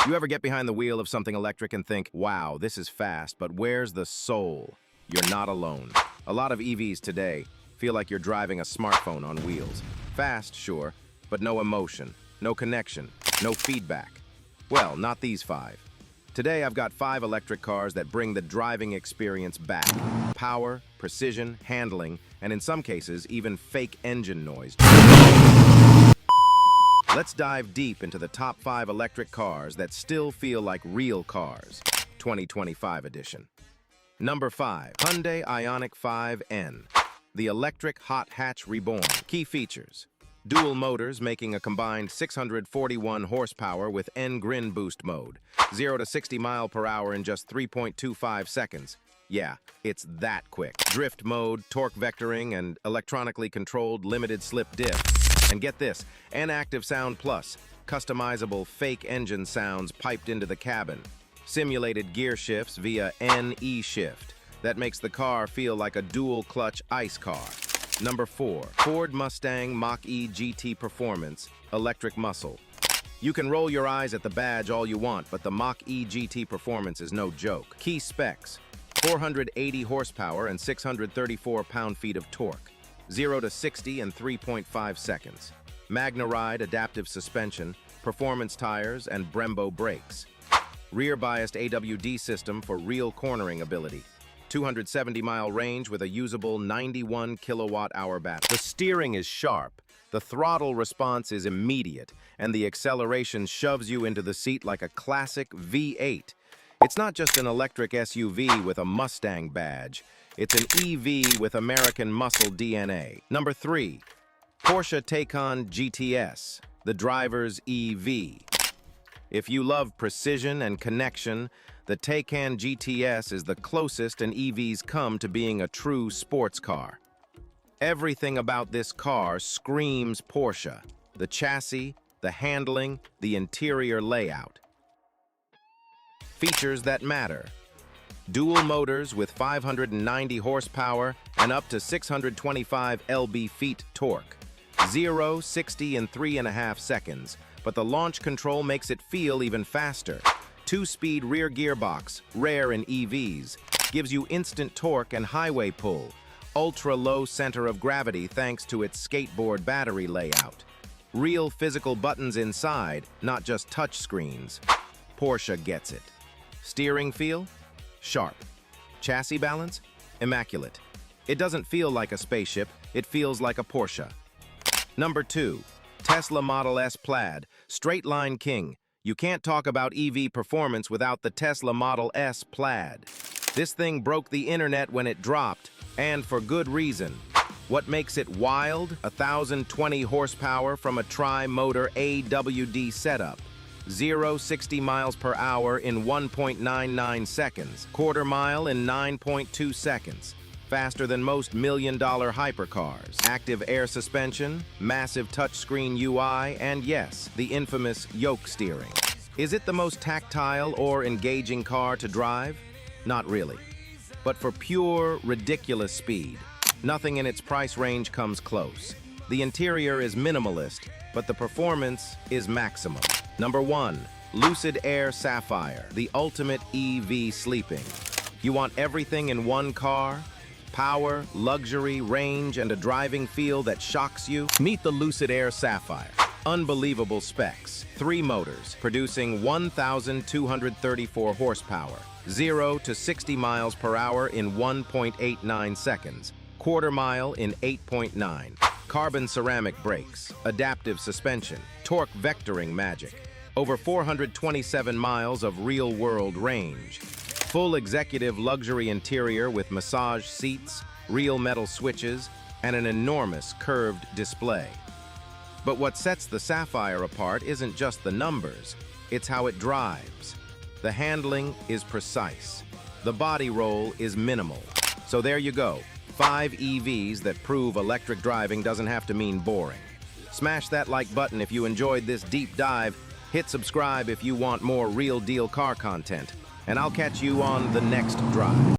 You ever get behind the wheel of something electric and think, wow, this is fast, but where's the soul? You're not alone. A lot of EVs today feel like you're driving a smartphone on wheels. Fast, sure, but no emotion, no connection, no feedback. Well, not these 5. Today, I've got 5 electric cars that bring the driving experience back. Power, precision, handling, and in some cases, even fake engine noise. Let's dive deep into the top 5 electric cars that still feel like real cars, 2025 edition. Number 5, Hyundai Ioniq 5N, the electric hot hatch reborn. Key features: dual motors making a combined 641 horsepower with N-Grin boost mode, 0 to 60 mph in just 3.25 seconds. Yeah, it's that quick. Drift mode, torque vectoring, and electronically controlled limited slip diff. And get this, N-Active Sound Plus, customizable fake engine sounds piped into the cabin. Simulated gear shifts via N-E-Shift. That makes the car feel like a dual-clutch ice car. Number 4, Ford Mustang Mach-E GT Performance, electric muscle. You can roll your eyes at the badge all you want, but the Mach-E GT Performance is no joke. Key specs: 480 horsepower and 634 pound-feet of torque. 0 to 60 in 3.5 seconds. Magna-Ride adaptive suspension, performance tires, and Brembo brakes. Rear-biased AWD system for real cornering ability. 270-mile range with a usable 91 kilowatt-hour battery. The steering is sharp, the throttle response is immediate, and the acceleration shoves you into the seat like a classic V8. It's not just an electric SUV with a Mustang badge. It's an EV with American muscle DNA. Number 3, Porsche Taycan GTS, the driver's EV. If you love precision and connection, the Taycan GTS is the closest an EV's come to being a true sports car. Everything about this car screams Porsche. The chassis, the handling, the interior layout. Features that matter: dual motors with 590 horsepower and up to 625 lb-ft torque. 0-60 in 3.5 seconds, but the launch control makes it feel even faster. 2-speed rear gearbox, rare in EVs, gives you instant torque and highway pull. Ultra-low center of gravity thanks to its skateboard battery layout. Real physical buttons inside, not just touch screens. Porsche gets it. Steering feel? Sharp. Chassis balance? Immaculate. It doesn't feel like a spaceship, it feels like a Porsche. Number 2, Tesla Model S Plaid, straight line king. You can't talk about EV performance without the Tesla Model S Plaid. This thing broke the internet when it dropped, and for good reason. What makes it wild? 1,020 horsepower from a tri-motor AWD setup. 0-60 mph in 1.99 seconds. Quarter mile in 9.2 seconds. Faster than most million-dollar hypercars. Active air suspension, massive touchscreen UI, and yes, the infamous yoke steering. Is it the most tactile or engaging car to drive? Not really. But for pure, ridiculous speed, nothing in its price range comes close. The interior is minimalist, but the performance is maximum. Number 1, Lucid Air Sapphire, the ultimate EV sleeping. You want everything in one car? Power, luxury, range, and a driving feel that shocks you? Meet the Lucid Air Sapphire. Unbelievable specs. 3 motors, producing 1,234 horsepower. 0 to 60 mph in 1.89 seconds. Quarter mile in 8.9. Carbon ceramic brakes, adaptive suspension, torque vectoring magic. Over 427 miles of real-world range. Full executive luxury interior with massage seats, real metal switches, and an enormous curved display. But what sets the Sapphire apart isn't just the numbers, it's how it drives. The handling is precise. The body roll is minimal. So there you go, 5 EVs that prove electric driving doesn't have to mean boring. Smash that like button if you enjoyed this deep dive. Hit subscribe if you want more real deal car content. And I'll catch you on the next drive.